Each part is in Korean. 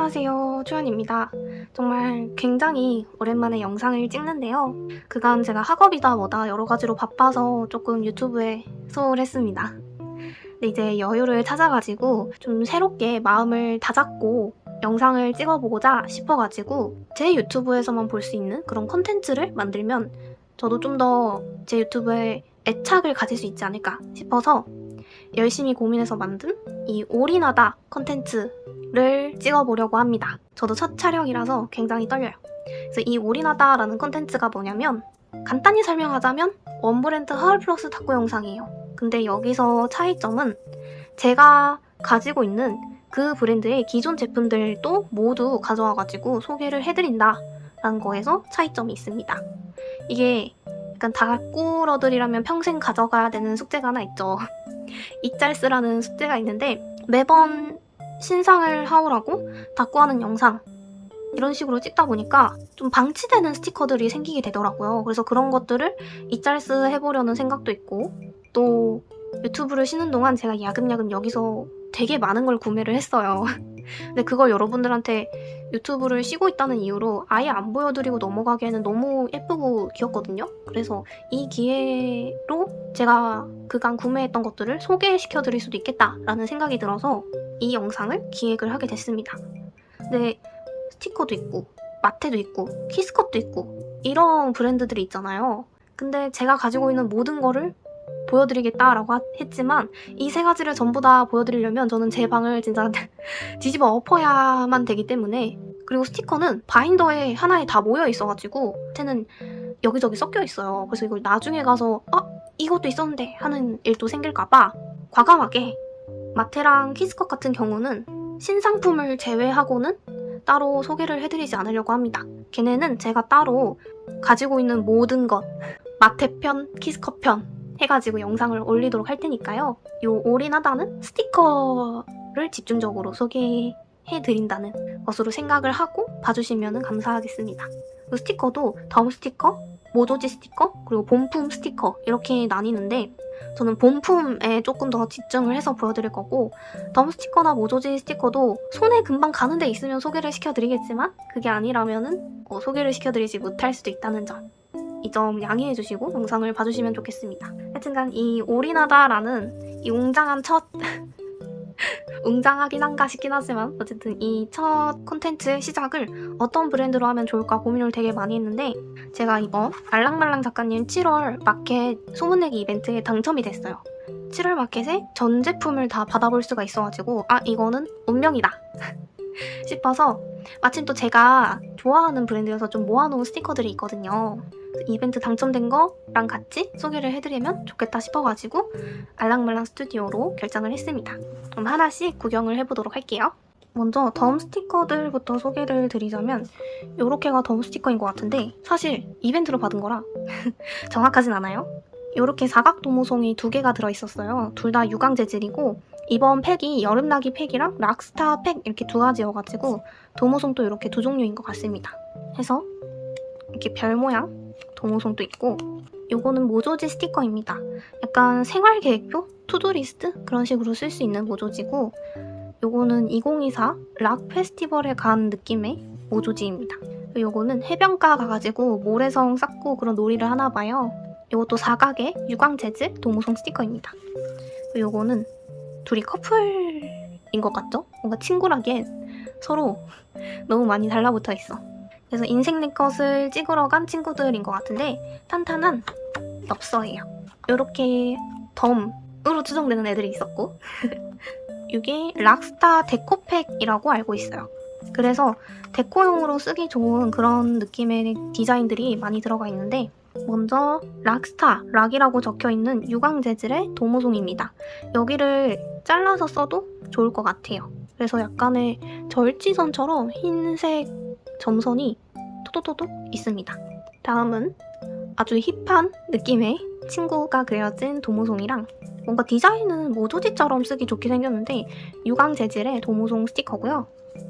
안녕하세요, 초연입니다. 정말 굉장히 오랜만에 영상을 찍는데요. 그간 제가 학업이다 뭐다 여러 가지로 바빠서 조금 유튜브에 소홀했습니다. 근데 이제 여유를 찾아가지고 좀 새롭게 마음을 다잡고 영상을 찍어보고자 싶어가지고 제 유튜브에서만 볼 수 있는 그런 콘텐츠를 만들면 저도 좀 더 제 유튜브에 애착을 가질 수 있지 않을까 싶어서 열심히 고민해서 만든 이 올인하다 콘텐츠를 찍어보려고 합니다. 저도 첫 촬영이라서 굉장히 떨려요. 그래서 이 올인하다라는 콘텐츠가 뭐냐면 간단히 설명하자면 원브랜드 하울플러스 탁구 영상이에요. 근데 여기서 차이점은 제가 가지고 있는 그 브랜드의 기존 제품들도 모두 가져와가지고 소개를 해드린다 라는 거에서 차이점이 있습니다. 이게 약간 다꾸러들이라면 평생 가져가야 되는 숙제가 하나 있죠. 이짤스라는 숙제가 있는데 매번 신상을 하오라고 다꾸하는 영상 이런 식으로 찍다 보니까 좀 방치되는 스티커들이 생기게 되더라고요. 그래서 그런 것들을 이짤스 해보려는 생각도 있고 또 유튜브를 쉬는 동안 제가 야금야금 여기서 되게 많은 걸 구매를 했어요. 근데 그걸 여러분들한테 유튜브를 쉬고 있다는 이유로 아예 안 보여드리고 넘어가기에는 너무 예쁘고 귀엽거든요. 그래서 이 기회로 제가 그간 구매했던 것들을 소개시켜드릴 수도 있겠다라는 생각이 들어서 이 영상을 기획을 하게 됐습니다. 근데 스티커도 있고 마테도 있고 키스컷도 있고 이런 브랜드들이 있잖아요. 근데 제가 가지고 있는 모든 거를 보여드리겠다라고 했지만 이 세 가지를 전부 다 보여드리려면 저는 제 방을 진짜 뒤집어 엎어야만 되기 때문에 그리고 스티커는 바인더에 하나에 다 모여 있어가지고 쟤는 여기저기 섞여 있어요. 그래서 이걸 나중에 가서 이것도 있었는데 하는 일도 생길까봐 과감하게 마테랑 키스컷 같은 경우는 신상품을 제외하고는 따로 소개를 해드리지 않으려고 합니다. 걔네는 제가 따로 가지고 있는 모든 것 마테 편, 키스컷 편 해가지고 영상을 올리도록 할 테니까요. 요 올인하다는 스티커를 집중적으로 소개해드린다는 것으로 생각을 하고 봐주시면 감사하겠습니다. 이 스티커도 덤 스티커, 모조지 스티커, 그리고 본품 스티커 이렇게 나뉘는데 저는 본품에 조금 더 집중을 해서 보여드릴 거고 덤 스티커나 모조지 스티커도 손에 금방 가는 데 있으면 소개를 시켜드리겠지만 그게 아니라면은 소개를 시켜드리지 못할 수도 있다는 점. 이 점 양해해주시고 영상을 봐주시면 좋겠습니다. 하여튼간 이 올인하다라는 이 웅장한 첫 웅장하긴 한가 싶긴 하지만 어쨌든 이 첫 콘텐츠 시작을 어떤 브랜드로 하면 좋을까 고민을 되게 많이 했는데 제가 이번 알랑말랑 작가님 7월 마켓 소문내기 이벤트에 당첨이 됐어요. 7월 마켓에 전 제품을 다 받아볼 수가 있어가지고 이거는 운명이다 싶어서 마침 또 제가 좋아하는 브랜드여서 좀 모아놓은 스티커들이 있거든요. 이벤트 당첨된 거랑 같이 소개를 해드리면 좋겠다 싶어가지고 알랑말랑 스튜디오로 결정을 했습니다. 그럼 하나씩 구경을 해보도록 할게요. 먼저 덤 스티커들부터 소개를 드리자면 요렇게가 덤 스티커인 것 같은데 사실 이벤트로 받은 거라 정확하진 않아요. 요렇게 사각 도무송이 2개가 들어있었어요. 둘 다 유광 재질이고 이번 팩이 여름나기 팩이랑 락스타 팩 이렇게 2가지여가지고 도무송도 이렇게 2종류인 것 같습니다. 해서 이렇게 별 모양 도무송도 있고 요거는 모조지 스티커입니다. 약간 생활계획표? 투두리스트? 그런 식으로 쓸 수 있는 모조지고 요거는 2024 락 페스티벌에 간 느낌의 모조지입니다. 요거는 해변가 가가지고 모래성 쌓고 그런 놀이를 하나봐요. 요것도 사각의 유광 재질 도무송 스티커입니다. 요거는 둘이 커플인 것 같죠? 뭔가 친구라기엔 서로 너무 많이 달라붙어 있어. 그래서 인생 내 것을 찍으러 간 친구들인 것 같은데 탄탄한 엽서예요. 이렇게 덤으로 추정되는 애들이 있었고 이게 락스타 데코팩이라고 알고 있어요. 그래서 데코용으로 쓰기 좋은 그런 느낌의 디자인들이 많이 들어가 있는데 먼저 락스타, 락이라고 적혀있는 유광 재질의 도무송입니다. 여기를 잘라서 써도 좋을 것 같아요. 그래서 약간의 절지선처럼 흰색 점선이 토도토도 있습니다. 다음은 아주 힙한 느낌의 친구가 그려진 도무송이랑 뭔가 디자인은 모조지처럼 쓰기 좋게 생겼는데 유광 재질의 도무송 스티커고요.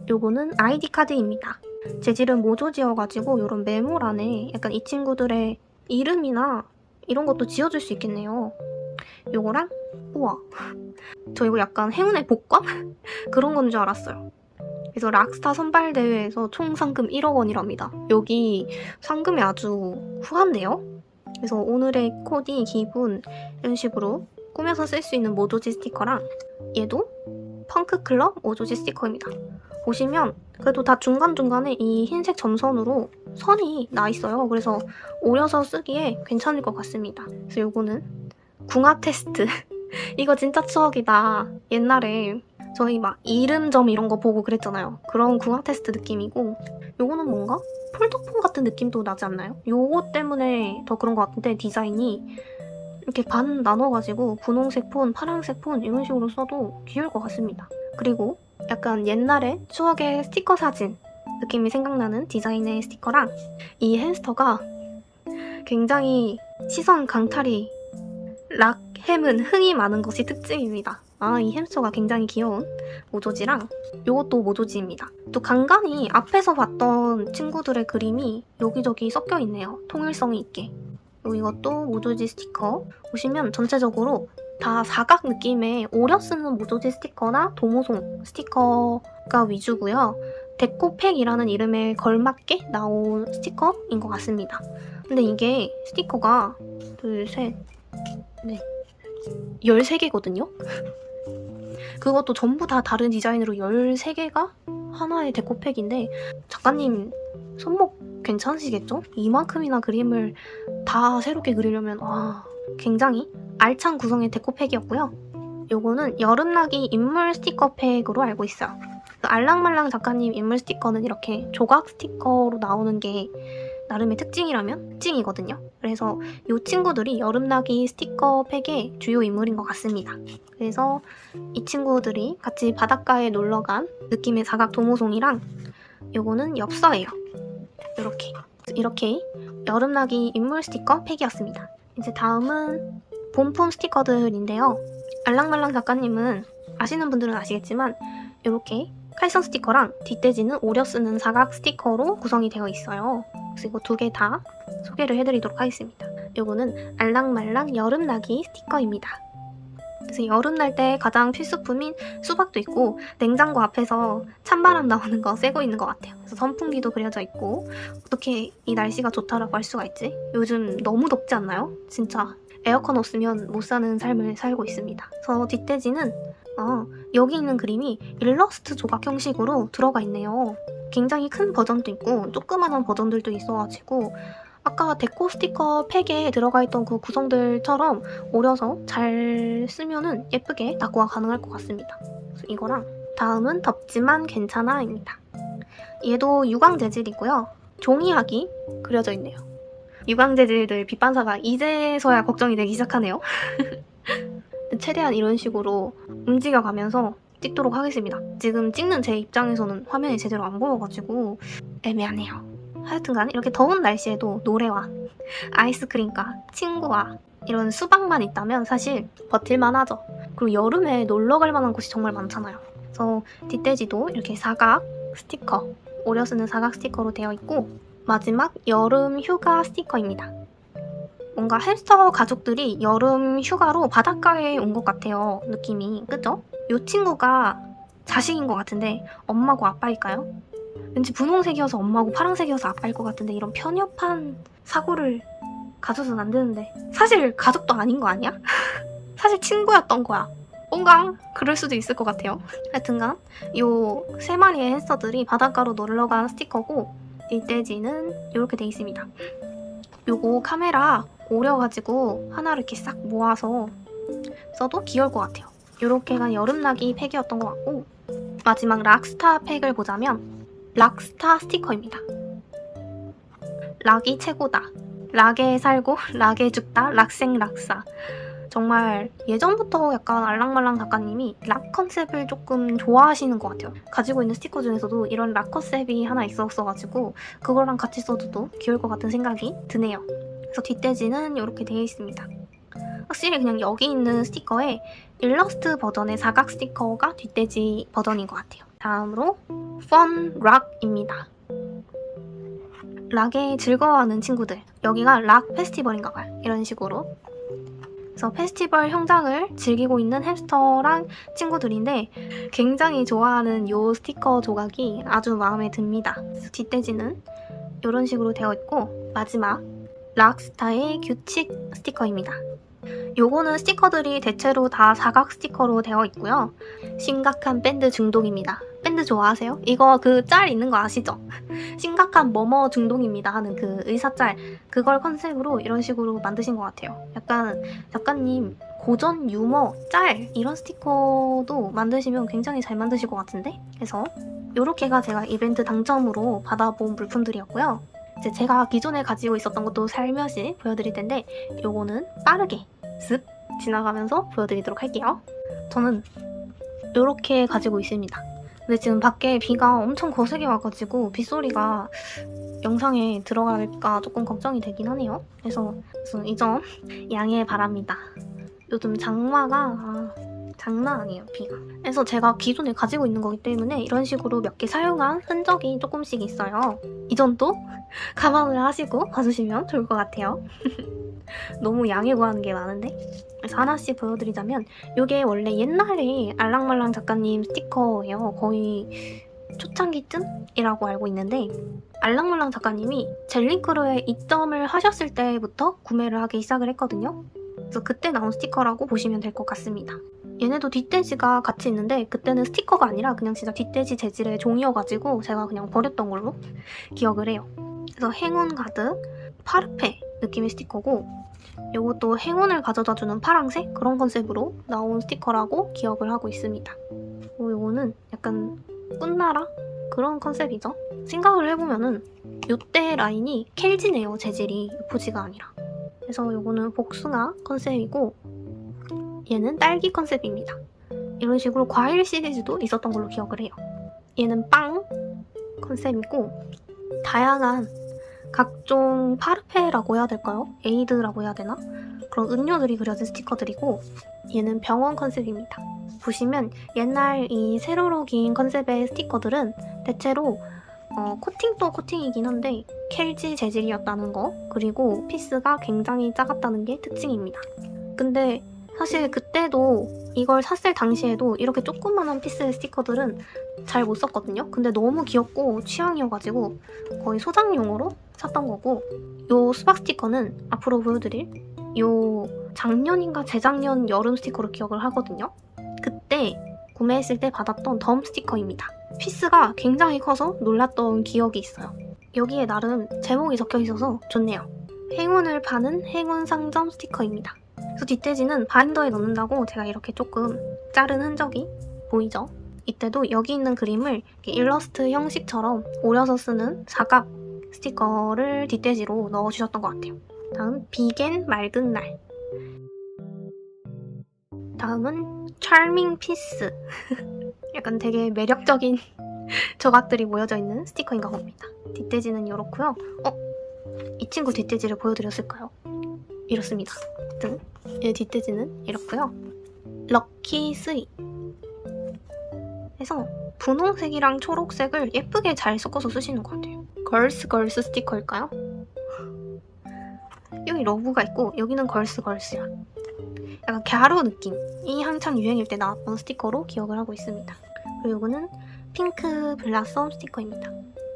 요거는 아이디 카드입니다. 재질은 모조지여가지고 이런 메모란에 약간 이 친구들의 이름이나 이런 것도 지어줄 수 있겠네요. 요거랑 우와 저 이거 약간 행운의 복권? 그런 건 줄 알았어요. 그래서 락스타 선발대회에서 총 상금 1억 원이랍니다. 여기 상금이 아주 후한데요? 그래서 오늘의 코디, 기분 이런 식으로 꾸며서 쓸 수 있는 모조지 스티커랑 얘도 펑크클럽 모조지 스티커입니다. 보시면 그래도 다 중간중간에 이 흰색 점선으로 선이 나 있어요. 그래서 오려서 쓰기에 괜찮을 것 같습니다. 그래서 요거는 궁합 테스트. 이거 진짜 추억이다. 옛날에 저희 막 이름점 이런 거 보고 그랬잖아요. 그런 궁합 테스트 느낌이고, 요거는 뭔가 폴더폰 같은 느낌도 나지 않나요? 요거 때문에 더 그런 것 같은데, 디자인이 이렇게 반 나눠가지고 분홍색 폰, 파란색 폰 이런 식으로 써도 귀여울 것 같습니다. 그리고 약간 옛날에 추억의 스티커 사진 느낌이 생각나는 디자인의 스티커랑 이 햄스터가 굉장히 시선 강탈이, 락햄은 흥이 많은 것이 특징입니다. 이 햄스터가 굉장히 귀여운 모조지랑 요것도 모조지입니다. 또 간간히 앞에서 봤던 친구들의 그림이 여기저기 섞여 있네요. 통일성이 있게. 그리고 이것도 모조지 스티커. 보시면 전체적으로 다 사각 느낌의 오려 쓰는 모조지 스티커나 도모송 스티커가 위주고요. 데코팩이라는 이름에 걸맞게 나온 스티커인 것 같습니다. 근데 이게 스티커가 둘, 셋, 넷, 13개거든요? 그것도 전부 다 다른 디자인으로 13개가 하나의 데코팩인데 작가님 손목 괜찮으시겠죠? 이만큼이나 그림을 다 새롭게 그리려면 굉장히 알찬 구성의 데코팩이었고요. 요거는 여름나기 인물 스티커 팩으로 알고 있어요. 알랑말랑 작가님 인물 스티커는 이렇게 조각 스티커로 나오는 게 나름의 특징이라면 특징이거든요. 그래서 이 친구들이 여름나기 스티커 팩의 주요 인물인 것 같습니다. 그래서 이 친구들이 같이 바닷가에 놀러간 느낌의 사각 도모송이랑 요거는 엽서예요. 이렇게 여름나기 인물 스티커 팩이었습니다. 이제 다음은 본품 스티커들인데요. 알랑말랑 작가님은 아시는 분들은 아시겠지만 이렇게 칼선 스티커랑 뒷돼지는 오려 쓰는 사각 스티커로 구성이 되어 있어요. 그래서 이거 두 개 다 소개를 해드리도록 하겠습니다. 요거는 알랑말랑 여름나기 스티커입니다. 그래서 여름날 때 가장 필수품인 수박도 있고 냉장고 앞에서 찬바람 나오는 거 쐬고 있는 것 같아요. 그래서 선풍기도 그려져 있고 어떻게 이 날씨가 좋다라고 할 수가 있지? 요즘 너무 덥지 않나요? 진짜 에어컨 없으면 못 사는 삶을 살고 있습니다. 그래서 뒷돼지는 여기 있는 그림이 일러스트 조각 형식으로 들어가 있네요. 굉장히 큰 버전도 있고 조그만한 버전들도 있어가지고 아까 데코 스티커 팩에 들어가 있던 그 구성들처럼 오려서 잘 쓰면은 예쁘게 낙고가 가능할 것 같습니다. 그래서 이거랑 다음은 덥지만 괜찮아입니다. 얘도 유광 재질이고요. 종이학이 그려져 있네요. 유광 재질들 빛반사가 이제서야 걱정이 되기 시작하네요. 최대한 이런 식으로 움직여가면서 찍도록 하겠습니다. 지금 찍는 제 입장에서는 화면이 제대로 안 보여가지고 애매하네요. 하여튼간 이렇게 더운 날씨에도 노래와 아이스크림과 친구와 이런 수박만 있다면 사실 버틸만 하죠. 그리고 여름에 놀러 갈 만한 곳이 정말 많잖아요. 그래서 뒷돼지도 이렇게 사각 스티커, 오려 쓰는 사각 스티커로 되어 있고 마지막 여름 휴가 스티커입니다. 뭔가 햄스터 가족들이 여름 휴가로 바닷가에 온 것 같아요. 느낌이. 그죠? 이 친구가 자식인 것 같은데 엄마고 아빠일까요? 왠지 분홍색이어서 엄마고 파란색이어서 아빠일 것 같은데 이런 편협한 사고를 가져서는 안 되는데 사실 가족도 아닌 거 아니야? 사실 친구였던 거야. 뭔가 그럴 수도 있을 것 같아요. 하여튼간 이 3마리의 햄스터들이 바닷가로 놀러간 스티커고 뒷돼지는 이렇게 돼 있습니다. 요거 카메라 오려가지고 하나를 이렇게 싹 모아서 써도 귀여울 것 같아요. 요렇게가 여름나기 팩이었던 것 같고 마지막 락스타 팩을 보자면 락스타 스티커입니다. 락이 최고다. 락에 살고 락에 죽다. 락생락사. 정말 예전부터 약간 알랑말랑 작가님이 락 컨셉을 조금 좋아하시는 것 같아요. 가지고 있는 스티커 중에서도 이런 락 컨셉이 하나 있었어가지고 그거랑 같이 써도 귀여울 것 같은 생각이 드네요. 그래서 뒷돼지는 이렇게 되어 있습니다. 확실히 그냥 여기 있는 스티커에 일러스트 버전의 사각 스티커가 뒷돼지 버전인 것 같아요. 다음으로 Fun Rock입니다. 락에 즐거워하는 친구들. 여기가 락 페스티벌인가봐요. 이런 식으로 그래서 페스티벌 현장을 즐기고 있는 햄스터랑 친구들인데 굉장히 좋아하는 요 스티커 조각이 아주 마음에 듭니다. 뒷돼지는 이런 식으로 되어 있고 마지막 락스타의 규칙 스티커입니다. 요거는 스티커들이 대체로 다 사각 스티커로 되어 있고요. 심각한 밴드 중독입니다. 밴드 좋아하세요? 이거 그 짤 있는 거 아시죠? 심각한 뭐뭐 중독입니다 하는 그 의사짤, 그걸 컨셉으로 이런 식으로 만드신 것 같아요. 약간 작가님 고전 유머 짤 이런 스티커도 만드시면 굉장히 잘 만드실 것 같은데? 그래서 요렇게가 제가 이벤트 당첨으로 받아본 물품들이었고요. 이제 제가 기존에 가지고 있었던 것도 살며시 보여드릴 텐데 요거는 빠르게 쓱 지나가면서 보여드리도록 할게요. 저는 요렇게 가지고 있습니다. 근데 지금 밖에 비가 엄청 거세게 와가지고 빗소리가 영상에 들어갈까 조금 걱정이 되긴 하네요. 그래서 이 점 양해 바랍니다. 요즘 장마가 장난 아니에요, 비가. 그래서 제가 기존에 가지고 있는 거기 때문에 이런 식으로 몇 개 사용한 흔적이 조금씩 있어요. 이 점도 감안을 하시고 봐주시면 좋을 것 같아요. 너무 양해 구하는 게 많은데? 그래서 하나씩 보여드리자면 이게 원래 옛날에 알랑말랑 작가님 스티커예요. 거의 초창기쯤이라고 알고 있는데 알랑말랑 작가님이 젤링크루에 입점을 하셨을 때부터 구매를 하기 시작을 했거든요. 그래서 그때 나온 스티커라고 보시면 될 것 같습니다. 얘네도 뒷돼지가 같이 있는데 그때는 스티커가 아니라 그냥 진짜 뒷돼지 재질의 종이여가지고 제가 그냥 버렸던 걸로 기억을 해요. 그래서 행운 가득 파르페 느낌의 스티커고 이것도 행운을 가져다주는 파랑색 그런 컨셉으로 나온 스티커라고 기억을 하고 있습니다. 이거는 약간 꽃나라 그런 컨셉이죠. 생각을 해보면은 이때 라인이 켈지네요. 재질이 포지가 아니라. 그래서 이거는 복숭아 컨셉이고 얘는 딸기 컨셉입니다. 이런 식으로 과일 시리즈도 있었던 걸로 기억을 해요. 얘는 빵 컨셉이고 다양한 각종 파르페라고 해야 될까요? 에이드라고 해야 되나? 그런 음료들이 그려진 스티커들이고 얘는 병원 컨셉입니다. 보시면 옛날 이 세로로 긴 컨셉의 스티커들은 대체로 코팅도 코팅이긴 한데 켈지 재질이었다는 거 그리고 피스가 굉장히 작았다는 게 특징입니다. 근데 사실 그때도 이걸 샀을 당시에도 이렇게 조그만한 피스의 스티커들은 잘 못 썼거든요. 근데 너무 귀엽고 취향이어가지고 거의 소장용으로 샀던 거고 요 수박 스티커는 앞으로 보여드릴 요 작년인가 재작년 여름 스티커로 기억을 하거든요. 그때 구매했을 때 받았던 덤 스티커입니다. 피스가 굉장히 커서 놀랐던 기억이 있어요. 여기에 나름 제목이 적혀 있어서 좋네요. 행운을 파는 행운 상점 스티커입니다. 그래서 뒷돼지는 바인더에 넣는다고 제가 이렇게 조금 자른 흔적이 보이죠? 이때도 여기 있는 그림을 일러스트 형식처럼 오려서 쓰는 사각 스티커를 뒷돼지로 넣어주셨던 것 같아요. 다음 비겐 맑은 날. 다음은 charming piece. 약간 되게 매력적인 조각들이 모여져 있는 스티커인가 봅니다. 뒷돼지는 이렇고요. 이 친구 뒷돼지를 보여드렸을까요? 이렇습니다. 얘 뒷돼지는 이렇고요. 럭키 스윗. 해서 분홍색이랑 초록색을 예쁘게 잘 섞어서 쓰시는 것 같아요. 걸스 스티커일까요? 여기 러브가 있고 여기는 걸스야. 약간 갸루 느낌이 한창 유행일 때 나왔던 스티커로 기억을 하고 있습니다. 그리고 이거는 핑크 블라썸 스티커입니다.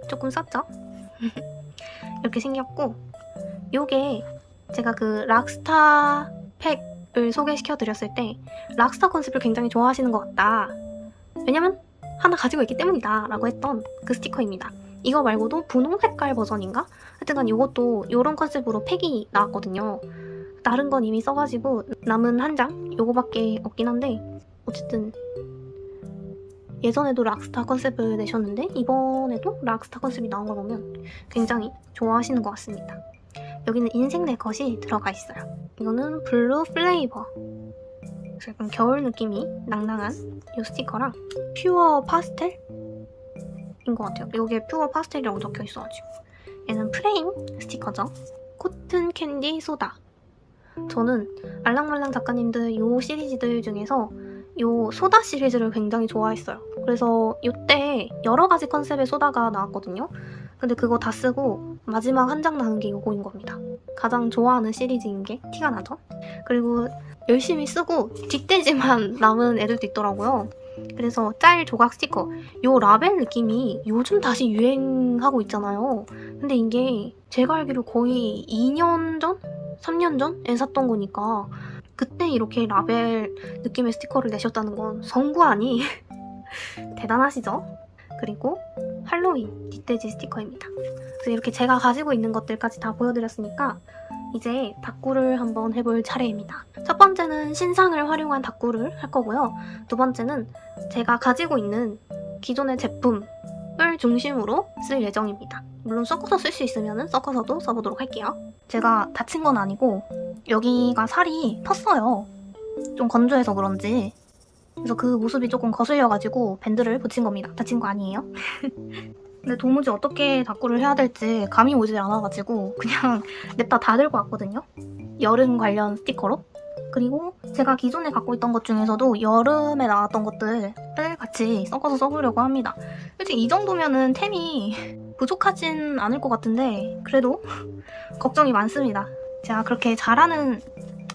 조금 썼죠? 이렇게 생겼고 요게 제가 그 락스타 팩을 소개시켜드렸을 때 락스타 컨셉을 굉장히 좋아하시는 것 같다. 왜냐면 하나 가지고 있기 때문이다 라고 했던 그 스티커입니다. 이거 말고도 분홍 색깔 버전인가? 하여튼간 이것도 이런 컨셉으로 팩이 나왔거든요. 다른 건 이미 써가지고 남은 한 장 요거밖에 없긴 한데 어쨌든 예전에도 락스타 컨셉을 내셨는데 이번에도 락스타 컨셉이 나온 걸 보면 굉장히 좋아하시는 것 같습니다. 여기는 인생 내 것이 들어가 있어요. 이거는 블루 플레이버. 약간 겨울 느낌이 낭낭한 이 스티커랑 퓨어 파스텔인 것 같아요. 여기에 퓨어 파스텔이라고 적혀 있어가지고 얘는 프레임 스티커죠. 코튼 캔디 소다. 저는 알랑말랑 작가님들 요 시리즈들 중에서 요 소다 시리즈를 굉장히 좋아했어요. 그래서 이때 여러 가지 컨셉의 소다가 나왔거든요. 근데 그거 다 쓰고 마지막 한 장 나는 게 요거인 겁니다. 가장 좋아하는 시리즈인 게 티가 나죠? 그리고 열심히 쓰고 뒷돼지만 남은 애들도 있더라고요. 그래서 짤 조각 스티커, 요 라벨 느낌이 요즘 다시 유행하고 있잖아요. 근데 이게 제가 알기로 거의 2년 전? 3년 전에 샀던 거니까 그때 이렇게 라벨 느낌의 스티커를 내셨다는 건 성구하니 대단하시죠? 그리고 할로윈 뒷돼지 스티커입니다. 그래서 이렇게 제가 가지고 있는 것들까지 다 보여드렸으니까 이제 다꾸를 한번 해볼 차례입니다. 첫 번째는 신상을 활용한 다꾸를 할 거고요. 두 번째는 제가 가지고 있는 기존의 제품을 중심으로 쓸 예정입니다. 물론 섞어서 쓸 수 있으면 섞어서도 써보도록 할게요. 제가 다친 건 아니고 여기가 살이 텄어요. 좀 건조해서 그런지. 그래서 그 모습이 조금 거슬려가지고 밴드를 붙인 겁니다. 다친 거 아니에요. 근데 도무지 어떻게 다꾸를 해야 될지 감이 오질 않아가지고 그냥 냅다 다 들고 왔거든요. 여름 관련 스티커로. 그리고 제가 기존에 갖고 있던 것 중에서도 여름에 나왔던 것들을 같이 섞어서 써보려고 합니다. 솔직히 이 정도면은 템이 부족하진 않을 것 같은데 그래도 걱정이 많습니다. 제가 그렇게 잘하는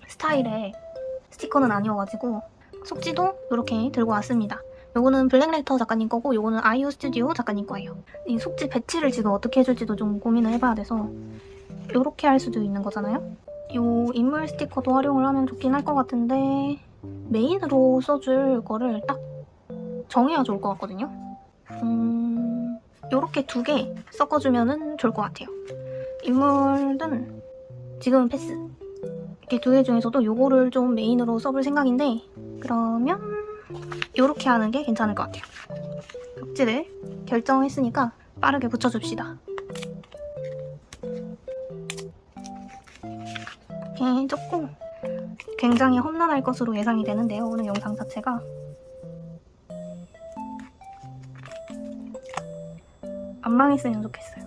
스타일의 스티커는 아니어가지고 속지도 이렇게 들고 왔습니다. 요거는 블랙레터 작가님 거고 요거는 아이오 스튜디오 작가님 거예요. 이 속지 배치를 지금 어떻게 해줄지도 좀 고민을 해봐야 돼서 요렇게 할 수도 있는 거잖아요. 요 인물 스티커도 활용을 하면 좋긴 할 것 같은데 메인으로 써줄 거를 딱 정해야 좋을 것 같거든요. 요렇게 2개 섞어주면 좋을 것 같아요. 인물은 지금은 패스. 이렇게 2개 중에서도 요거를 좀 메인으로 써볼 생각인데 그러면 요렇게 하는 게 괜찮을 것 같아요. 벽지를 결정했으니까 빠르게 붙여줍시다. 이렇게 조금 굉장히 험난할 것으로 예상이 되는데요. 오늘 영상 자체가 안 망했으면 좋겠어요.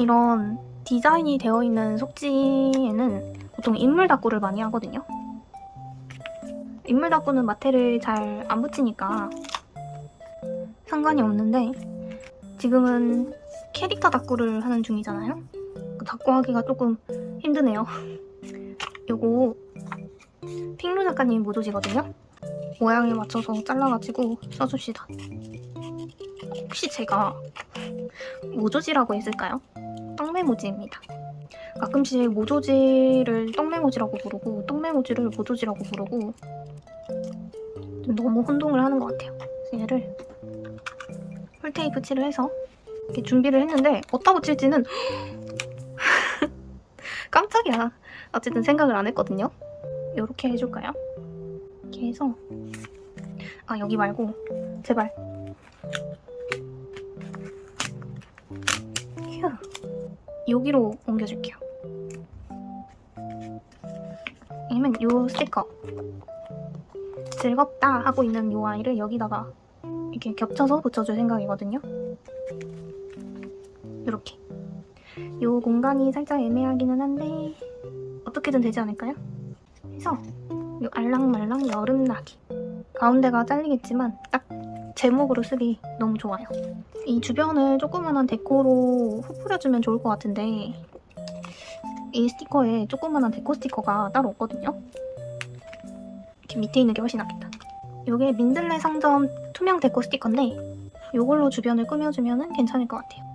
이런 디자인이 되어 있는 속지에는 보통 인물 다꾸를 많이 하거든요. 인물 다꾸는 마테를 잘 안 붙이니까 상관이 없는데 지금은 캐릭터 다꾸를 하는 중이잖아요. 다꾸하기가 조금 힘드네요. 요거 핑루 작가님 모조지거든요. 모양에 맞춰서 잘라가지고 써줍시다. 혹시 제가 모조지라고 했을까요? 떡메모지입니다. 가끔씩 모조지를 떡메모지라고 부르고 떡메모지를 모조지라고 부르고 좀 너무 혼동을 하는 것 같아요. 그래서 얘를 풀테이프 칠을 해서 이렇게 준비를 했는데 어디다 붙일지는 깜짝이야. 어쨌든 생각을 안 했거든요. 이렇게 해줄까요? 이렇게 해서 여기 말고 제발 휴 여기로 옮겨줄게요. 아니면 요 스티커 즐겁다 하고 있는 요 아이를 여기다가 이렇게 겹쳐서 붙여줄 생각이거든요. 이렇게 요 공간이 살짝 애매하기는 한데 어떻게든 되지 않을까요? 그래서 요 알랑말랑 여름나기 가운데가 잘리겠지만 딱 제목으로 쓰기 너무 좋아요. 이 주변을 조그만한 데코로 후풀려주면 좋을 것 같은데 이 스티커에 조그만한 데코 스티커가 따로 없거든요. 이렇게 밑에 있는 게 훨씬 낫겠다. 이게 민들레 상점 투명 데코 스티커인데 이걸로 주변을 꾸며주면 괜찮을 것 같아요.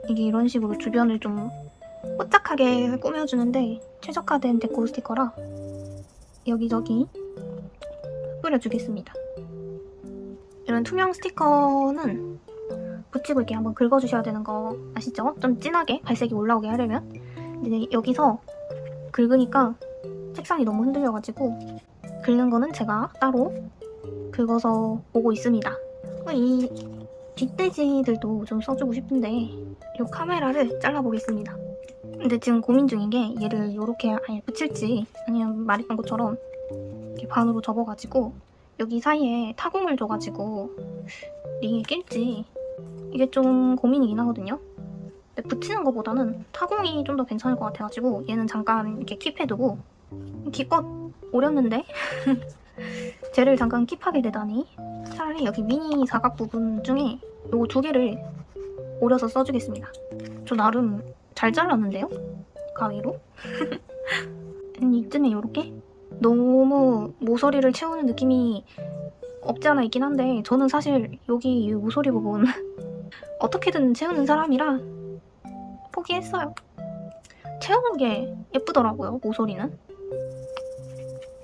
이게 이런 식으로 주변을 좀 뽀짝하게 꾸며주는데 최적화된 데코 스티커라 여기저기 뿌려주겠습니다. 이런 투명 스티커는 붙이고 이렇게 한번 긁어주셔야 되는 거 아시죠? 좀 진하게 발색이 올라오게 하려면. 근데 여기서 긁으니까 색상이 너무 흔들려가지고 긁는 거는 제가 따로 긁어서 오고 있습니다. 이 뒷돼지들도 좀 써주고 싶은데 이 카메라를 잘라보겠습니다. 근데 지금 고민 중인 게 얘를 이렇게 아예 붙일지 아니면 말했던 것처럼 이렇게 반으로 접어가지고 여기 사이에 타공을 줘가지고 링에 낄지 이게 좀 고민이긴 하거든요. 근데 붙이는 것보다는 타공이 좀 더 괜찮을 것 같아가지고 얘는 잠깐 이렇게 킵해두고 기껏 오렸는데 쟤를 잠깐 킵하게 되다니 차라리 여기 미니 사각 부분 중에 요거 2개를 오려서 써주겠습니다. 저 나름 잘 잘랐는데요? 가위로? 이쯤에 이렇게? 너무 모서리를 채우는 느낌이 없지 않아 있긴 한데 저는 사실 여기 이 모서리 부분 어떻게든 채우는 사람이라 포기했어요. 채우는 게 예쁘더라고요, 모서리는.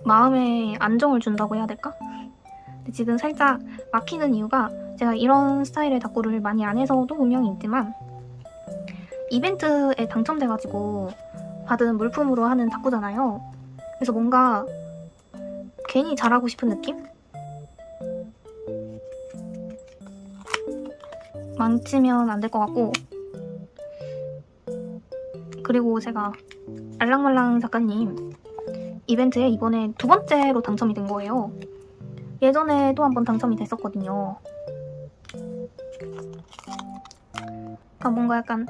마음에 안정을 준다고 해야 될까? 근데 지금 살짝 막히는 이유가 제가 이런 스타일의 다꾸를 많이 안 해서도 분명히 있지만 이벤트에 당첨돼가지고 받은 물품으로 하는 다꾸잖아요. 그래서 뭔가 괜히 잘하고 싶은 느낌? 망치면 안 될 것 같고, 그리고 제가 알랑말랑 작가님 이벤트에 이번에 2번째로 당첨이 된 거예요. 예전에도 한번 당첨이 됐었거든요. 그러니까 뭔가 약간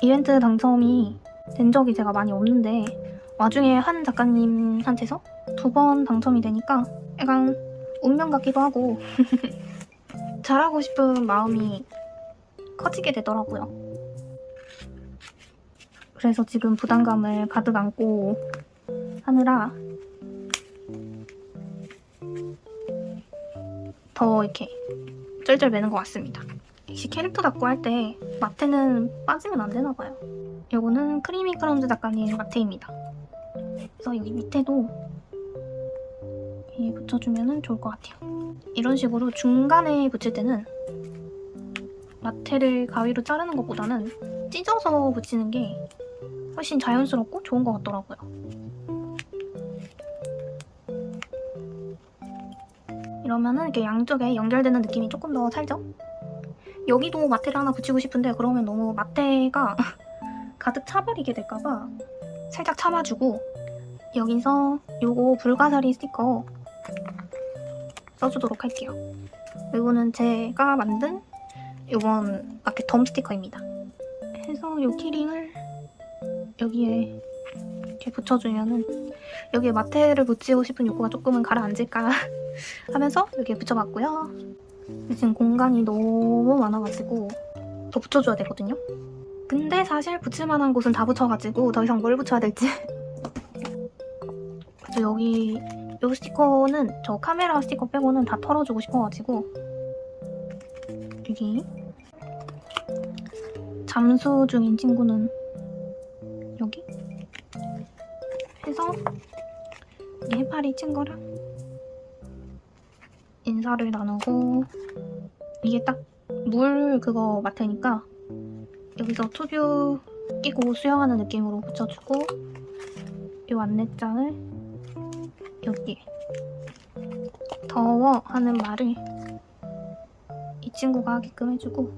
이벤트 당첨이 된 적이 제가 많이 없는데 와중에 한 작가님한테서 2번 당첨이 되니까 약간 운명 같기도 하고 잘하고 싶은 마음이 커지게 되더라고요. 그래서 지금 부담감을 가득 안고 하느라 더 이렇게 쩔쩔 매는 것 같습니다. 역시 캐릭터 다꾸 할 때 마테는 빠지면 안 되나 봐요. 요거는 크리미 크런즈 작가님 마테입니다. 그래서 여기 밑에도 붙여주면 좋을 것 같아요. 이런 식으로 중간에 붙일 때는 마테를 가위로 자르는 것보다는 찢어서 붙이는 게 훨씬 자연스럽고 좋은 것 같더라고요. 이러면은 이렇게 양쪽에 연결되는 느낌이 조금 더 살죠? 여기도 마테를 하나 붙이고 싶은데 그러면 너무 마테가 가득 차버리게 될까봐 살짝 참아주고 여기서 요거 불가사리 스티커 써주도록 할게요. 이거는 제가 만든 요번 마켓 덤 스티커입니다. 해서 요 키링을 여기에 이렇게 붙여주면은 여기에 마테를 붙이고 싶은 욕구가 조금은 가라앉을까 하면서 여기에 붙여봤고요. 지금 공간이 너무 많아가지고 더 붙여줘야 되거든요. 근데 사실 붙일만한 곳은 다 붙여가지고 더 이상 뭘 붙여야 될지 그래서 여기 요 스티커는 저 카메라 스티커 빼고는 다 털어주고 싶어가지고 여기 잠수 중인 친구는 여기 해서 이 해파리 친구랑 인사를 나누고 이게 딱 물 그거 맡으니까 여기서 투뷰 끼고 수영하는 느낌으로 붙여주고 이 안내장을 여기에 더워 하는 말을 이 친구가 하게끔 해주고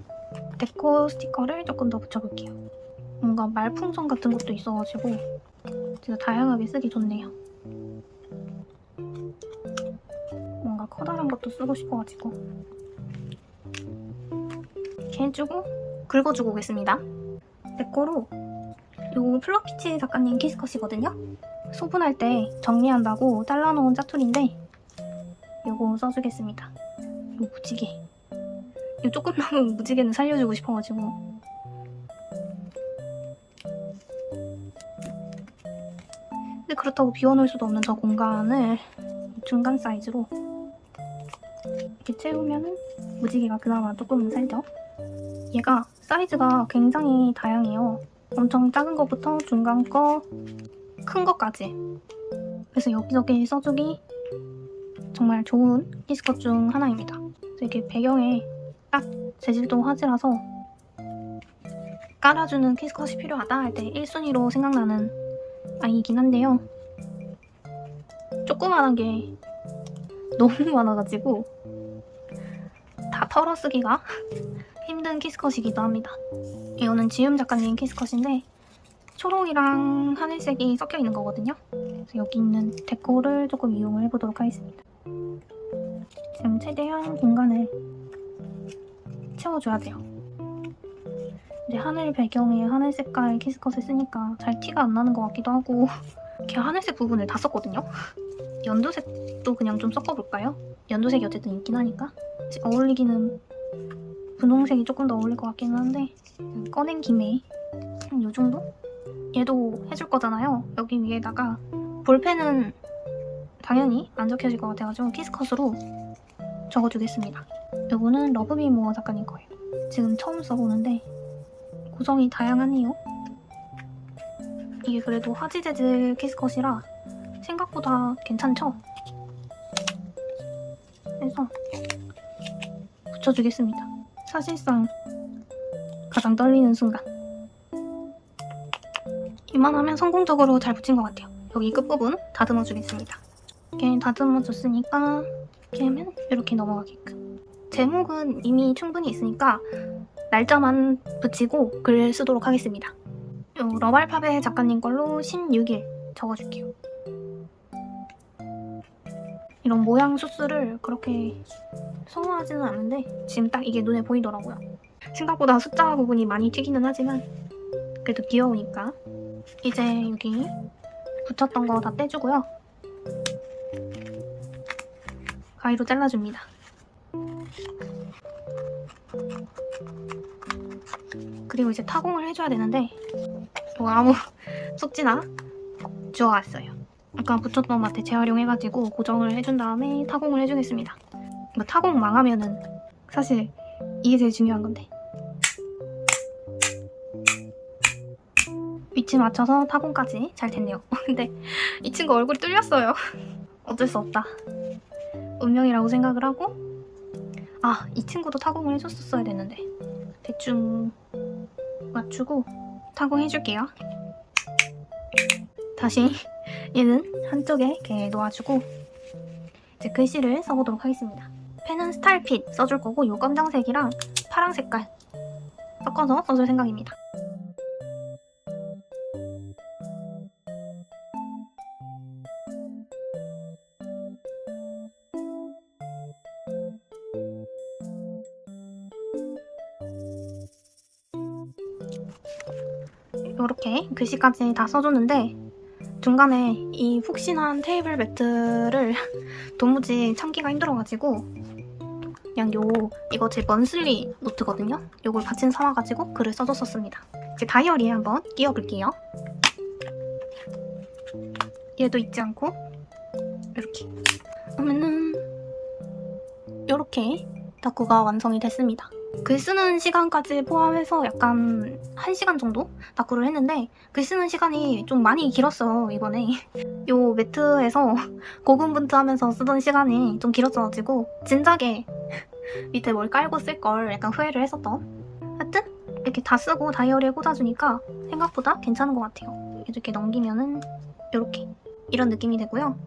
데코 스티커를 조금 더 붙여볼게요. 뭔가 말풍선 같은 것도 있어가지고 진짜 다양하게 쓰기 좋네요. 뭔가 커다란 것도 쓰고 싶어가지고 이렇게 해주고 긁어주고 오겠습니다. 데코로 요 플러피치 작가님 키스컷이거든요. 소분할 때 정리한다고 잘라놓은 짜투리인데 요거 써주겠습니다. 요 무지개. 요 조금 남은 무지개는 살려주고 싶어가지고 근데 그렇다고 비워놓을 수도 없는 저 공간을 중간 사이즈로 이렇게 채우면은 무지개가 그나마 조금은 살죠. 얘가 사이즈가 굉장히 다양해요. 엄청 작은 거부터 중간 거, 큰 거까지. 그래서 여기저기 써주기 정말 좋은 키스컷 중 하나입니다. 그래서 이렇게 배경에 딱 재질도 화지라서 깔아주는 키스컷이 필요하다 할 때 1순위로 생각나는 아이긴 한데요. 조그만한 게 너무 많아가지고 다 털어쓰기가 힘든 키스컷이기도 합니다. 이거는 지음 작가님 키스컷인데 초록이랑 하늘색이 섞여 있는 거거든요. 그래서 여기 있는 데코를 조금 이용을 해보도록 하겠습니다. 지금 최대한 공간을 채워줘야 돼요. 이제 하늘 배경에 하늘 색깔 키스컷을 쓰니까 잘 티가 안 나는 것 같기도 하고 이렇게 하늘색 부분을 다 썼거든요. 연두색도 그냥 좀 섞어볼까요? 연두색이 어쨌든 있긴 하니까 어울리기는 분홍색이 조금 더 어울릴 것 같기는 한데 꺼낸 김에 요 정도? 얘도 해줄 거잖아요. 여기 위에다가 볼펜은 당연히 안 적혀질 것 같아가지고 키스컷으로 적어주겠습니다. 요거는 러브미모 작가님 거예요. 지금 처음 써보는데 구성이 다양하네요. 이게 그래도 화지 재질 키스컷이라 생각보다 괜찮죠? 그래서 붙여주겠습니다. 사실상 가장 떨리는 순간. 이만하면 성공적으로 잘 붙인 것 같아요. 여기 끝부분 다듬어 주겠습니다. 이렇게 다듬어 줬으니까 이렇게 하면 이렇게 넘어가게끔. 제목은 이미 충분히 있으니까 날짜만 붙이고 글 쓰도록 하겠습니다. 요 러발팝의 작가님 걸로 16일 적어줄게요. 이런 모양 수수를 그렇게 선호하지는 않는데 지금 딱 이게 눈에 보이더라고요. 생각보다 숫자 부분이 많이 튀기는 하지만 그래도 귀여우니까. 이제 여기 붙였던 거 다 떼주고요. 가위로 잘라줍니다. 그리고 이제 타공을 해줘야 되는데 이거 아무 속지나 주워왔어요. 아까 붙였던 마테 재활용해가지고 고정을 해준 다음에 타공을 해주겠습니다. 이거 타공 망하면은 사실 이게 제일 중요한 건데 위치 맞춰서 타공까지 잘 됐네요. 근데 이 친구 얼굴이 뚫렸어요. 어쩔 수 없다. 운명이라고 생각을 하고 이 친구도 타공을 해줬었어야 됐는데 대충 맞추고 타공해줄게요. 다시 얘는 한쪽에 이렇게 놓아주고 이제 글씨를 써보도록 하겠습니다. 펜은 스타일핏 써줄 거고 요 검정색이랑 파랑 색깔 섞어서 써줄 생각입니다. 이렇게 글씨까지 다 써줬는데 중간에 이 푹신한 테이블 매트를 도무지 참기가 힘들어가지고 그냥 이거 제 먼슬리 노트거든요. 요걸 받침 삼아가지고 글을 써줬었습니다. 이제 다이어리에 한번 끼워볼게요. 얘도 잊지 않고 이렇게 하면은 이렇게 다꾸가 완성이 됐습니다. 글 쓰는 시간까지 포함해서 약간 1시간 정도 다꾸를 했는데 글 쓰는 시간이 좀 많이 길었어요. 이번에 요 매트에서 고군분투하면서 쓰던 시간이 좀 길었어가지고 진작에 밑에 뭘 깔고 쓸 걸 약간 후회를 했었던. 하여튼 이렇게 다 쓰고 다이어리에 꽂아주니까 생각보다 괜찮은 것 같아요. 이렇게 넘기면은 이렇게 이런 느낌이 되고요.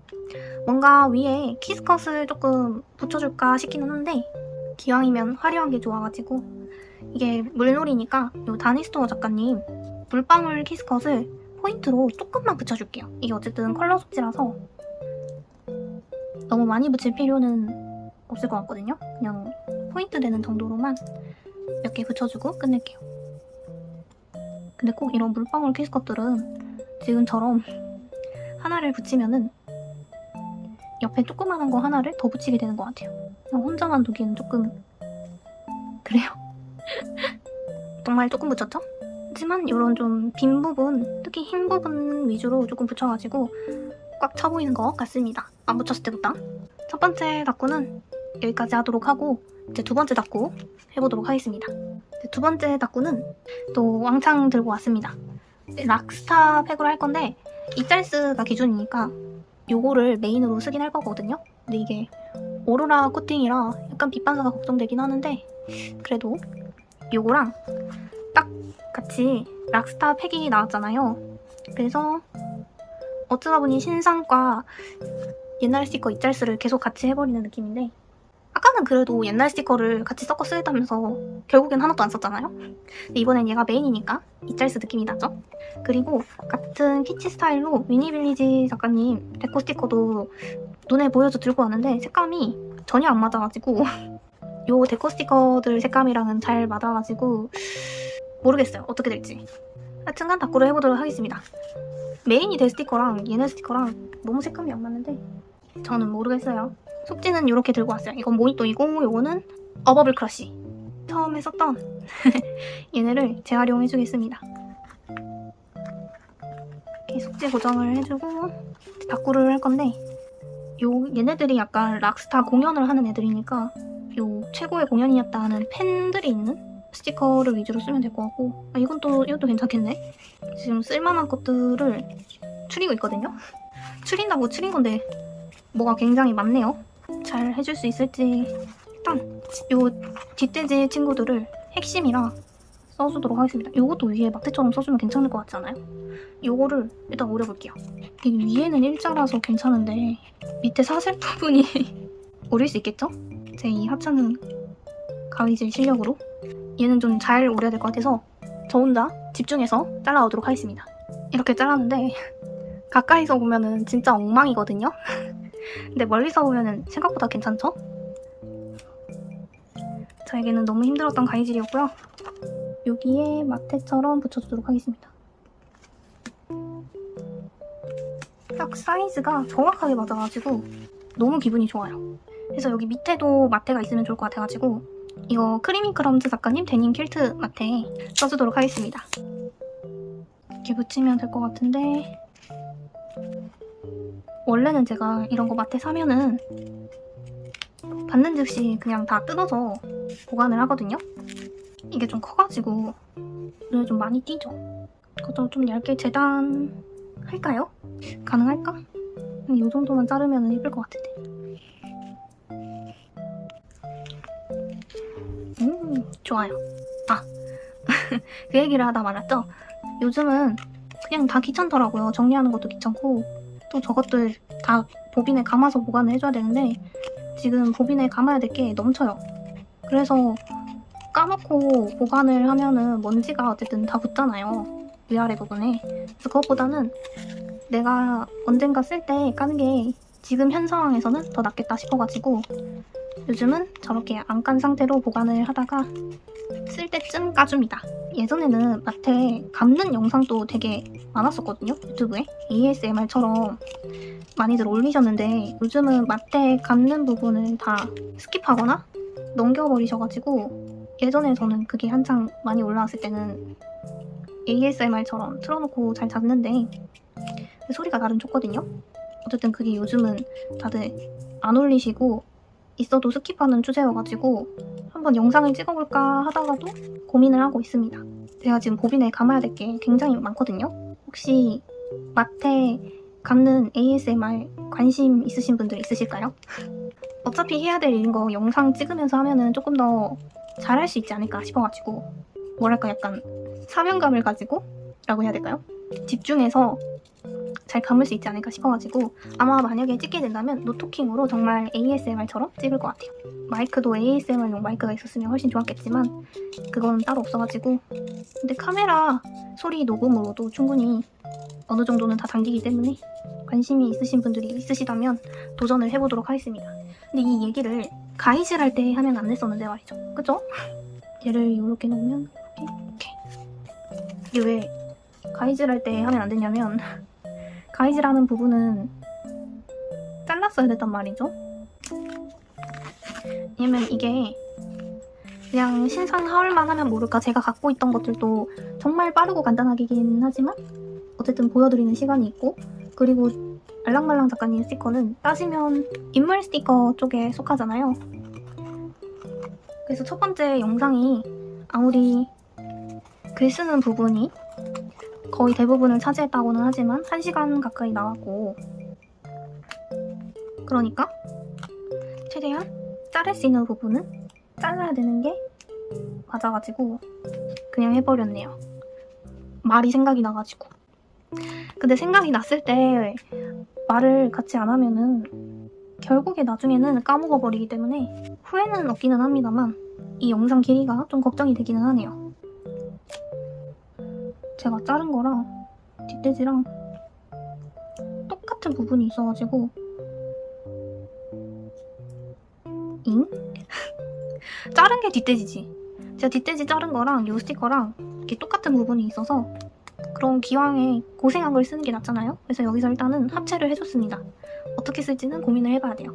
뭔가 위에 키스컷을 조금 붙여줄까 싶기는 한데 기왕이면 화려한 게 좋아가지고 이게 물놀이니까 요 다니스토어 작가님 물방울 키스컷을 포인트로 조금만 붙여줄게요. 이게 어쨌든 컬러 속지라서 너무 많이 붙일 필요는 없을 것 같거든요. 그냥 포인트 되는 정도로만 몇 개 붙여주고 끝낼게요. 근데 꼭 이런 물방울 키스컷들은 지금처럼 하나를 붙이면은 옆에 조그만한 거 하나를 더 붙이게 되는 것 같아요. 그냥 혼자만 두기는 조금 그래요. 정말 조금 붙였죠? 하지만 이런 좀 빈 부분, 특히 흰 부분 위주로 조금 붙여가지고 꽉 차 보이는 것 같습니다. 안 붙였을 때보다. 첫 번째 다꾸는 여기까지 하도록 하고 이제 두 번째 다꾸 해보도록 하겠습니다. 두 번째 다꾸는 또 왕창 들고 왔습니다. 락스타 팩으로 할 건데 이짤스가 기준이니까 요거를 메인으로 쓰긴 할 거거든요. 근데 이게 오로라 코팅이라 약간 빛 반사가 걱정되긴 하는데 그래도 요거랑 딱 같이 락스타 팩이 나왔잖아요. 그래서 어쩌다 보니 신상과 옛날 스티커 이짤스를 계속 같이 해버리는 느낌인데 아까는 그래도 옛날 스티커를 같이 섞어 쓰겠다면서 결국엔 하나도 안 썼잖아요. 근데 이번엔 얘가 메인이니까 이짤스 느낌이 나죠. 그리고 같은 키치 스타일로 위니빌리지 작가님 데코 스티커도 눈에 보여서 들고 왔는데 색감이 전혀 안 맞아가지고 요 데코 스티커들 색감이랑은 잘 맞아가지고 모르겠어요. 어떻게 될지. 하여튼간 다꾸를 해보도록 하겠습니다. 메인이 될 스티커랑 얘네 스티커랑 너무 색감이 안 맞는데 저는 모르겠어요. 속지는 이렇게 들고 왔어요. 이건 모히또이고 요거는 어버블 크러쉬. 처음에 썼던 얘네를 재활용해주겠습니다. 이렇게 숙제 고정을 해주고 다꾸를 할 건데 얘네들이 약간 락스타 공연을 하는 애들이니까 요 최고의 공연이었다 하는 팬들이 있는 스티커를 위주로 쓰면 될 것 같고 이것도 괜찮겠네. 지금 쓸만한 것들을 추리고 있거든요. 추린다고 추린 건데 뭐가 굉장히 많네요. 잘 해줄 수 있을지 일단 요 뒷돼지 친구들을 핵심이라 써주도록 하겠습니다. 요것도 위에 막대처럼 써주면 괜찮을 것 같지 않아요? 요거를 일단 오려볼게요. 이게 위에는 일자라서 괜찮은데 밑에 사슬 부분이 오릴 수 있겠죠? 제 이 하찮은 가위질 실력으로 얘는 좀 잘 오려야 될 것 같아서 저 혼자 집중해서 잘라오도록 하겠습니다. 이렇게 잘랐는데 가까이서 보면은 진짜 엉망이거든요? 근데 멀리서 보면은 생각보다 괜찮죠? 저에게는 너무 힘들었던 가위질이었고요. 여기에 마테처럼 붙여주도록 하겠습니다. 딱 사이즈가 정확하게 맞아가지고 너무 기분이 좋아요. 그래서 여기 밑에도 마테가 있으면 좋을 것 같아가지고 이거 크리미크럼즈 작가님 데님 퀼트 마테 써주도록 하겠습니다. 이렇게 붙이면 될 것 같은데 원래는 제가 이런 거 마테 사면은 받는 즉시 그냥 다 뜯어서 보관을 하거든요. 이게 좀 커가지고 눈에 좀 많이 띄죠. 그것도 좀 얇게 재단할까요? 가능할까? 이 정도만 자르면 예쁠 것 같은데. 좋아요. 그 얘기를 하다 말았죠? 요즘은 그냥 다 귀찮더라고요. 정리하는 것도 귀찮고 또 저것들 다 보빈에 감아서 보관을 해줘야 되는데 지금 보빈에 감아야 될 게 넘쳐요. 그래서 까놓고 보관을 하면은 먼지가 어쨌든 다 붙잖아요. 위아래 부분에. 그래서 그것보다는 내가 언젠가 쓸 때 까는 게 지금 현 상황에서는 더 낫겠다 싶어가지고 요즘은 저렇게 안 깐 상태로 보관을 하다가 쓸 때쯤 까줍니다. 예전에는 마테 감는 영상도 되게 많았었거든요. 유튜브에 ASMR처럼 많이들 올리셨는데 요즘은 마테 감는 부분을 다 스킵하거나 넘겨버리셔가지고 예전에 저는 그게 한창 많이 올라왔을 때는 ASMR처럼 틀어놓고 잘 잡는데 소리가 나름 좋거든요. 어쨌든 그게 요즘은 다들 안 올리시고 있어도 스킵하는 추세여가지고 한번 영상을 찍어볼까 하다가도 고민을 하고 있습니다. 제가 지금 보빈에 감아야 될 게 굉장히 많거든요. 혹시 마테 감는 ASMR 관심 있으신 분들 있으실까요? 어차피 해야 될 일인 거 영상 찍으면서 하면은 조금 더 잘할 수 있지 않을까 싶어가지고 뭐랄까 약간 사명감을 가지고 라고 해야 될까요? 집중해서 잘 감을 수 있지 않을까 싶어가지고 아마 만약에 찍게 된다면 노토킹으로 정말 ASMR처럼 찍을 것 같아요. 마이크도 ASMR용 마이크가 있었으면 훨씬 좋았겠지만 그건 따로 없어가지고 근데 카메라 소리 녹음으로도 충분히 어느 정도는 다 당기기 때문에 관심이 있으신 분들이 있으시다면 도전을 해보도록 하겠습니다. 근데 이 얘기를 가이질 할 때 하면 안 됐었는데 말이죠. 그죠? 얘를 이렇게 놓으면 이렇게 이게 왜 가이질 할 때 하면 안 되냐면 가이질하는 부분은 잘랐어야 됐단 말이죠. 왜냐면 이게 그냥 신상하울만 하면 모를까 제가 갖고 있던 것들도 정말 빠르고 간단하긴 하지만 어쨌든 보여드리는 시간이 있고 그리고 알랑말랑 작가님 스티커는 따지면 인물 스티커 쪽에 속하잖아요. 그래서 첫 번째 영상이 아무리 글 쓰는 부분이 거의 대부분을 차지했다고는 하지만 1시간 가까이 나왔고 그러니까 최대한 자를 수 있는 부분은 잘라야 되는 게 맞아가지고 그냥 해버렸네요. 말이 생각이 나가지고. 근데 생각이 났을 때 말을 같이 안 하면은 결국에 나중에는 까먹어버리기 때문에 후회는 없기는 합니다만 이 영상 길이가 좀 걱정이 되기는 하네요. 제가 자른 거랑 뒷돼지랑 똑같은 부분이 있어가지고 잉? 자른 게 뒷돼지지. 제가 뒷돼지 자른 거랑 이 스티커랑 이렇게 똑같은 부분이 있어서 그런 기왕에 고생한 걸 쓰는 게 낫잖아요. 그래서 여기서 일단은 합체를 해줬습니다. 어떻게 쓸지는 고민을 해봐야 돼요.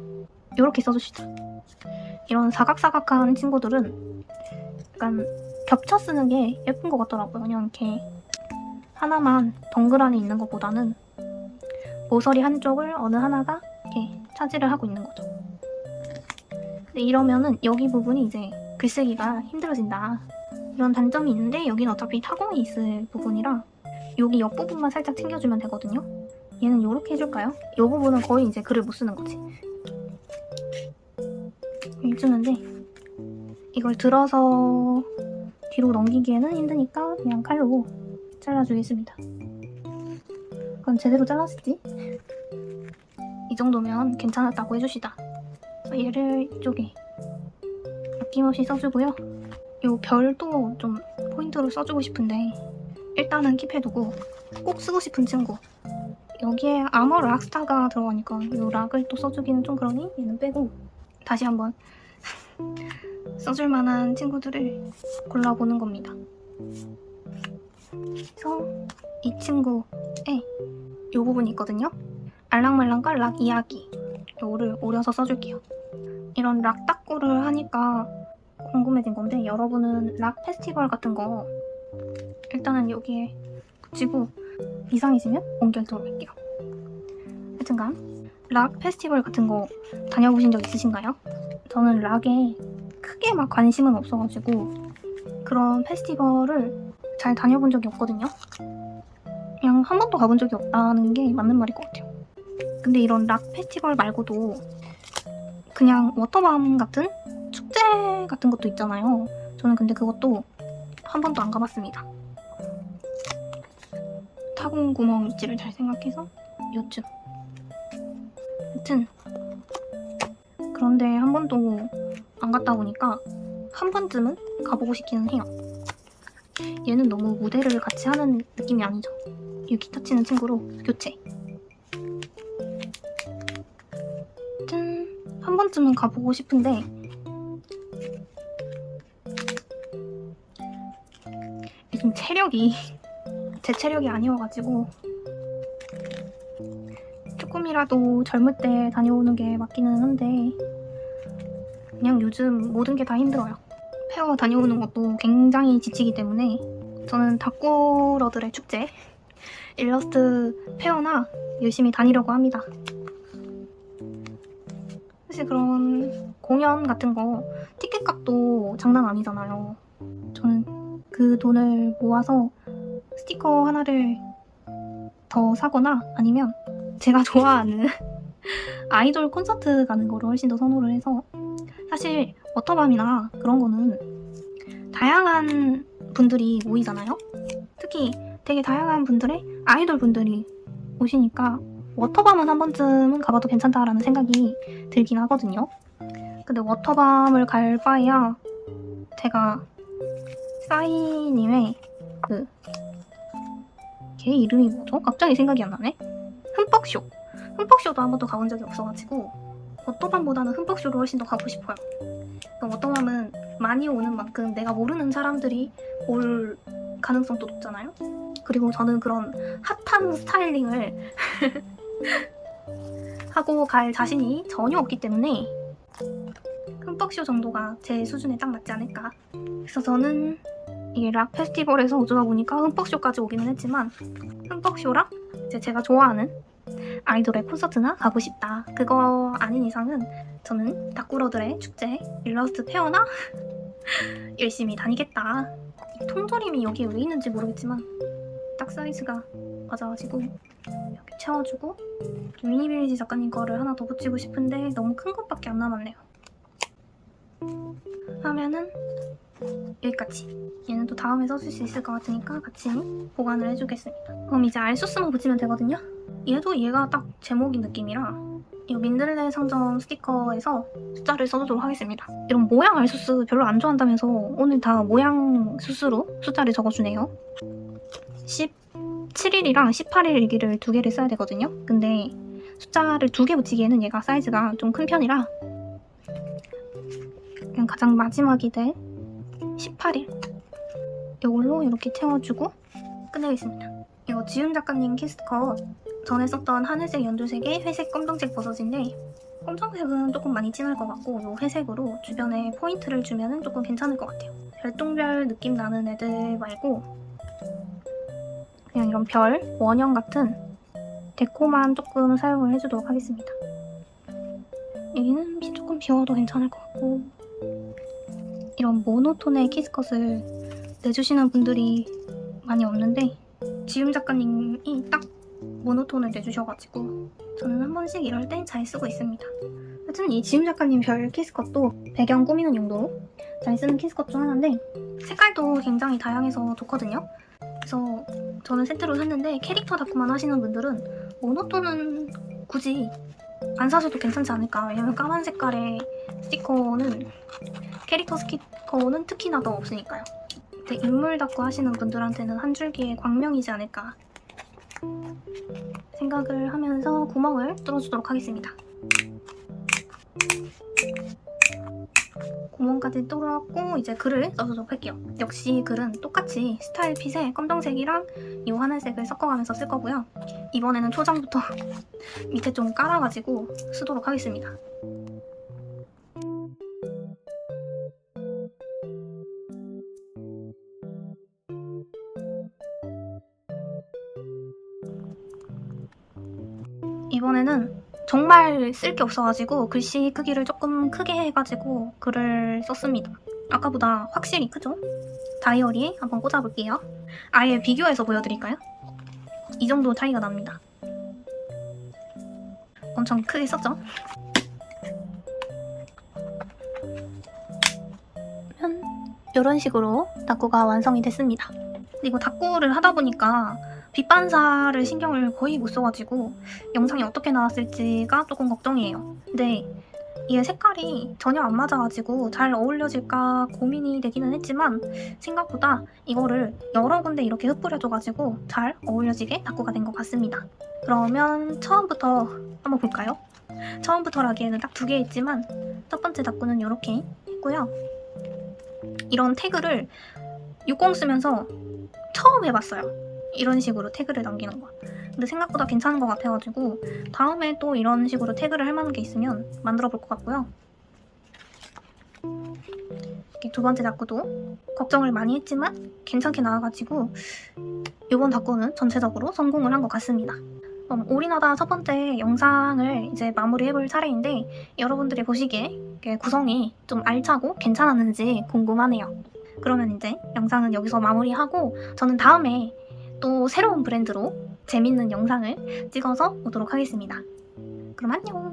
이렇게 써주시죠. 이런 사각사각한 친구들은 약간 겹쳐 쓰는 게 예쁜 것 같더라고요. 그냥 이렇게 하나만 덩그러니 있는 것보다는 모서리 한쪽을 어느 하나가 이렇게 차지를 하고 있는 거죠. 근데 이러면은 여기 부분이 이제 글쓰기가 힘들어진다. 이런 단점이 있는데 여기는 어차피 타공이 있을 부분이라 여기 옆부분만 살짝 챙겨주면 되거든요. 얘는 이렇게 해줄까요? 이 부분은 거의 이제 글을 못 쓰는 거지. 해주는데 이걸 들어서 뒤로 넘기기에는 힘드니까 그냥 칼로 잘라주겠습니다. 그건 제대로 잘랐을지? 이 정도면 괜찮았다고 해주시다. 그래서 얘를 이쪽에 아낌없이 써주고요. 요 별도 좀 포인트로 써주고 싶은데 일단은 킵해두고 꼭 쓰고 싶은 친구, 여기에 아머 락스타가 들어가니까 이 락을 또 써주기는 좀 그러니 얘는 빼고 다시 한번 써줄 만한 친구들을 골라보는 겁니다. 그래서 이 친구에 이 부분이 있거든요. 알랑말랑과 락 이야기, 요거를 오려서 써줄게요. 이런 락 닦고를 하니까 궁금해진 건데, 여러분은 락 페스티벌 같은 거 일단은 여기에 붙이고 이상이시면 옮겨도록 할게요. 하여튼간 락 페스티벌 같은 거 다녀보신 적 있으신가요? 저는 락에 크게 막 관심은 없어가지고 그런 페스티벌을 잘 다녀본 적이 없거든요. 그냥 한 번도 가본 적이 없다는 게 맞는 말일 것 같아요. 근데 이런 락 페스티벌 말고도 그냥 워터밤 같은 축제 같은 것도 있잖아요. 저는 근데 그것도 한 번도 안 가봤습니다. 타공 구멍 위치를 잘 생각해서 요쯤. 여튼 그런데 한 번도 안 갔다 보니까 한 번쯤은 가보고 싶기는 해요. 얘는 너무 무대를 같이 하는 느낌이 아니죠. 이 기타 치는 친구로 교체. 짠! 한 번쯤은 가보고 싶은데 요즘 체력이 제 체력이 아니어가지고 조금이라도 젊을 때 다녀오는 게 맞기는 한데 그냥 요즘 모든 게 다 힘들어요. 페어 다녀오는 것도 굉장히 지치기 때문에 저는 다꾸러들의 축제, 일러스트 페어나 열심히 다니려고 합니다. 사실 그런 공연 같은 거 티켓 값도 장난 아니잖아요. 저는 그 돈을 모아서 스티커 하나를 더 사거나 아니면 제가 좋아하는 아이돌 콘서트 가는 거를 훨씬 더 선호를 해서, 사실 워터밤이나 그런 거는 다양한 분들이 모이잖아요. 특히 되게 다양한 분들의 아이돌 분들이 오시니까 워터밤은 한 번쯤은 가봐도 괜찮다라는 생각이 들긴 하거든요. 근데 워터밤을 갈 바에야 제가 싸이님의 걔 이름이 뭐죠? 갑자기 생각이 안 나네? 흠뻑쇼! 흠뻑쇼도 한 번도 가본 적이 없어가지고 워터밤보다는 흠뻑쇼를 훨씬 더 가고 싶어요. 그러니까 워터밤은 많이 오는 만큼 내가 모르는 사람들이 올 가능성도 높잖아요? 그리고 저는 그런 핫한 스타일링을 하고 갈 자신이 전혀 없기 때문에 흠뻑쇼 정도가 제 수준에 딱 맞지 않을까. 그래서 저는 이게 락 페스티벌에서 어쩌다 보니까 흠뻑쇼까지 오기는 했지만 흠뻑쇼랑 이제 제가 좋아하는 아이돌의 콘서트나 가고 싶다. 그거 아닌 이상은 저는 다꾸러들의 축제, 일러스트 페어나 열심히 다니겠다. 통조림이 여기에 왜 있는지 모르겠지만 딱 사이즈가 맞아가지고 이렇게 채워주고, 위니빌리지 작가님 거를 하나 더 붙이고 싶은데 너무 큰 것밖에 안 남았네요. 하면은 여기까지. 얘는 또 다음에 써줄 수 있을 것 같으니까 같이 보관을 해주겠습니다. 그럼 이제 알소스만 붙이면 되거든요. 얘도 얘가 딱 제목인 느낌이라 이 민들레 상점 스티커에서 숫자를 써주도록 하겠습니다. 이런 모양 알소스 별로 안 좋아한다면서 오늘 다 모양 수수로 숫자를 적어주네요. 17일이랑 18일 일기를 두 개를 써야 되거든요. 근데 숫자를 두 개 붙이기에는 얘가 사이즈가 좀 큰 편이라 그냥 가장 마지막이 될 18일 이걸로 이렇게 채워주고 끝내겠습니다. 이거 지훈 작가님 캐스트컷 전에 썼던 하늘색 연두색에 회색 검정색 버섯인데, 검정색은 조금 많이 진할 것 같고 이 회색으로 주변에 포인트를 주면 조금 괜찮을 것 같아요. 별똥별 느낌 나는 애들 말고 그냥 이런 별, 원형 같은 데코만 조금 사용을 해주도록 하겠습니다. 여기는 조금 비워도 괜찮을 것 같고, 이런 모노톤의 키스컷을 내주시는 분들이 많이 없는데 지읒 작가님이 딱 모노톤을 내주셔가지고 저는 한 번씩 이럴 때 잘 쓰고 있습니다. 하여튼 이 지읒 작가님 별 키스컷도 배경 꾸미는 용도로 잘 쓰는 키스컷 중 하나인데 색깔도 굉장히 다양해서 좋거든요. 그래서 저는 세트로 샀는데 캐릭터 다꾸만 하시는 분들은 모노톤은 굳이 안 사셔도 괜찮지 않을까. 왜냐면 까만 색깔의 스티커는 캐릭터 스티커는 특히나 더 없으니까요. 근데 인물 다꾸 하시는 분들한테는 한 줄기의 광명이지 않을까 생각을 하면서 구멍을 뚫어주도록 하겠습니다. 구멍까지 뚫었고 이제 글을 써주도록 할게요. 역시 글은 똑같이 스타일 핏에 검정색이랑 이 하늘색을 섞어가면서 쓸 거고요. 이번에는 초장부터 밑에 좀 깔아가지고 쓰도록 하겠습니다. 이번에는 정말 쓸 게 없어가지고 글씨 크기를 조금 크게 해가지고 글을 썼습니다. 아까보다 확실히 크죠? 다이어리에 한번 꽂아볼게요. 아예 비교해서 보여드릴까요? 이 정도 차이가 납니다. 엄청 크게 썼죠? 이런 식으로 다꾸가 완성이 됐습니다. 이거 다꾸를 하다 보니까 빛 반사를 신경을 거의 못 써가지고 영상이 어떻게 나왔을지가 조금 걱정이에요. 근데 이게 색깔이 전혀 안 맞아가지고 잘 어울려질까 고민이 되기는 했지만 생각보다 이거를 여러 군데 이렇게 흩뿌려줘가지고 잘 어울려지게 다꾸가 된 것 같습니다. 그러면 처음부터 한번 볼까요? 처음부터라기에는 딱 2개 있지만 첫 번째 다꾸는 이렇게 했고요. 이런 태그를 60 쓰면서 처음 해봤어요. 이런 식으로 태그를 남기는 거. 근데 생각보다 괜찮은 것 같아가지고 다음에 또 이런 식으로 태그를 할 만한 게 있으면 만들어 볼 것 같고요. 이렇게 두 번째 다꾸도 걱정을 많이 했지만 괜찮게 나와가지고 이번 다꾸는 전체적으로 성공을 한 것 같습니다. 올인하다 첫 번째 영상을 이제 마무리해볼 차례인데 여러분들이 보시기에 구성이 좀 알차고 괜찮았는지 궁금하네요. 그러면 이제 영상은 여기서 마무리하고 저는 다음에 또 새로운 브랜드로 재밌는 영상을 찍어서 오도록 하겠습니다. 그럼 안녕!